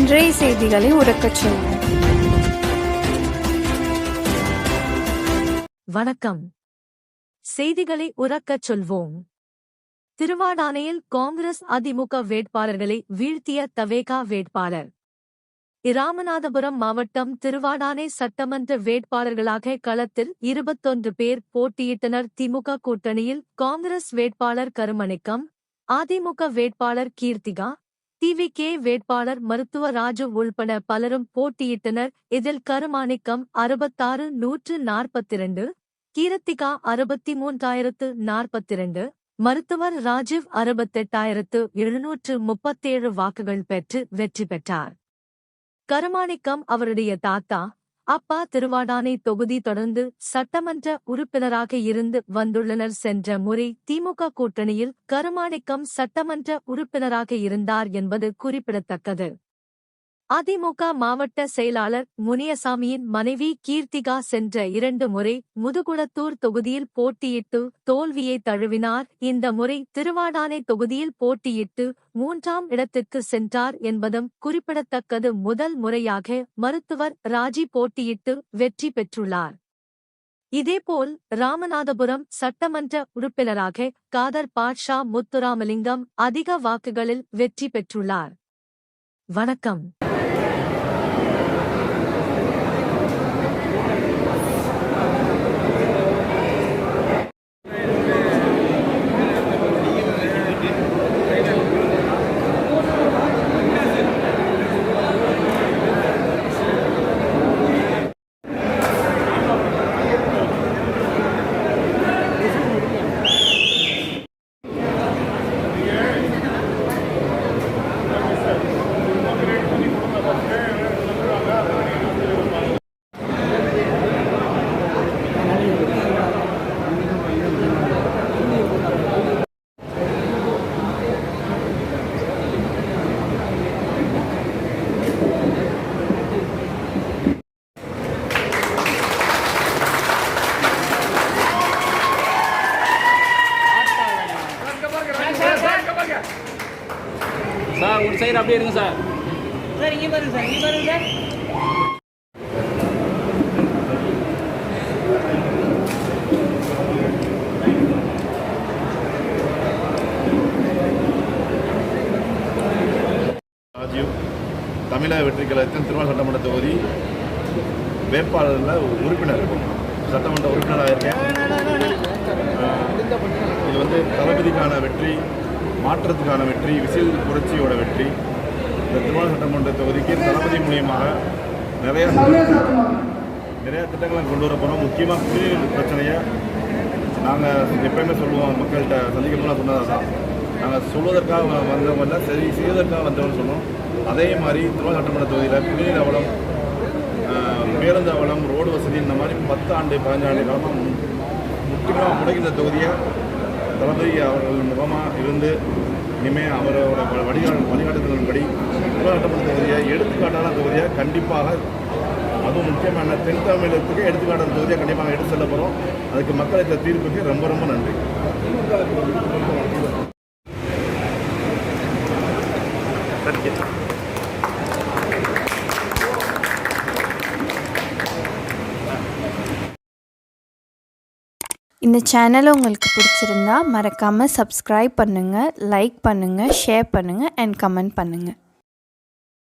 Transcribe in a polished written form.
இன்றைய செய்திகளை உறக்கச் சொல்வோம். வணக்கம். செய்திகளை உறக்கச் சொல்வோம். திருவாடானையில் காங்கிரஸ் அதிமுக வேட்பாளர்களை வீழ்த்திய தவேகா வேட்பாளர். இராமநாதபுரம் மாவட்டம் திருவாடானை சட்டமன்ற வேட்பாளர்களாக களத்தில் 21 பேர் போட்டியிட்டனர். திமுக கூட்டணியில் காங்கிரஸ் வேட்பாளர் கருமணிக்கம், அதிமுக வேட்பாளர் கீர்த்திகா, டிவிகே வேட்பாளர் மருத்துவ ராஜு உள்பட பலரும் போட்டியிட்டனர். இதில் கருமாணிக்கம் 66,142, கீர்த்திகா 63,042, மருத்துவர் ராஜீவ் 68,737 வாக்குகள் பெற்று வெற்றி பெற்றார். கருமாணிக்கம் அவருடைய தாத்தா, அப்பா திருவாடானை தொகுதி தொடர்ந்து சட்டமன்ற உறுப்பினராக இருந்து வந்துள்ளனர். சென்ற முறை திமுக கூட்டணியில் கருமாணிக்கம் சட்டமன்ற உறுப்பினராக இருந்தார் என்பது குறிப்பிடத்தக்கது. அதிமுக மாவட்ட செயலாளர் முனியசாமியின் மனைவி கீர்த்திகா சென்ற 2 முறை முதுகுளத்தூர் தொகுதியில் போட்டியிட்டு தோல்வியை தழுவினார். இந்த முறை திருவாடானை தொகுதியில் போட்டியிட்டு 3ஆம் இடத்திற்கு சென்றார் என்பதும் குறிப்பிடத்தக்கது. முதல் முறையாக மருத்துவர் ராஜி போட்டியிட்டு வெற்றி பெற்றுள்ளார். இதேபோல் ராமநாதபுரம் சட்டமன்ற உறுப்பினராக காதர் பாட்ஷா முத்துராமலிங்கம் அதிக வாக்குகளில் வெற்றி பெற்றுள்ளார். வணக்கம். சார் ஒரு சைடு அப்படியே இருங்க சார். சார் இங்கே பாருங்க சார், இங்கே பாருங்க சார். ராஜீவ் தமிழக வெற்றி கழகத்தின் திருவாரூர் சட்டமன்ற தொகுதி வேட்பாளரில் உறுப்பினர் சட்டமன்ற உறுப்பினராக இருக்கேன். இது வந்து தளபதிக்கான வெற்றி, மாற்றத்துக்கான வெற்றி, விசில் புரட்சியோட வெற்றி. இந்த திருவாரூர் சட்டமன்ற தொகுதிக்கு தளபதி மூலியமாக நிறைய திட்டங்களை கொண்டு வர போகிறோம். முக்கியமாக குடிநீர் பிரச்சனையை நாங்கள் எப்பயுமே சொல்லுவோம், மக்கள்கிட்ட சந்திக்கப்போலாம் சொன்னதாக தான். நாங்கள் சொல்வதற்காக வந்தவங்கள சரி செய்வதற்காக வந்தவங்க சொன்னோம். அதே மாதிரி திருவாரூர் சட்டமன்ற தொகுதியில் குடிநீர் அவலம், பேருந்து அவலம், ரோடு வசதி இந்த மாதிரி 10 ஆண்டு 15 ஆண்டு காலமாக முக்கியமாக முடக்கின்ற தொகுதியை தளபதி அவர்கள் முகமாக இருந்து இனிமேல் அவரோட வழிகாட்டுதலின்படி திருவாரூர் சட்டமன்ற தொகுதியை எடுத்துக்காட்டான தொகுதியை கண்டிப்பாக, அதுவும் முக்கியமான தென் தமிழகத்துக்கு எடுத்துக்காட்டான தொகுதியை கண்டிப்பாக எடுத்து செல்ல போகிறோம். அதுக்கு மக்களுக்கு தீர்ப்புக்கு ரொம்ப ரொம்ப நன்றி. இந்த சேனலை உங்களுக்கு பிடிச்சிருந்தா மறக்காமல் சப்ஸ்கிரைப் பண்ணுங்கள், லைக் பண்ணுங்கள், ஷேர் பண்ணுங்கள் அண்ட் கமெண்ட் பண்ணுங்கள்.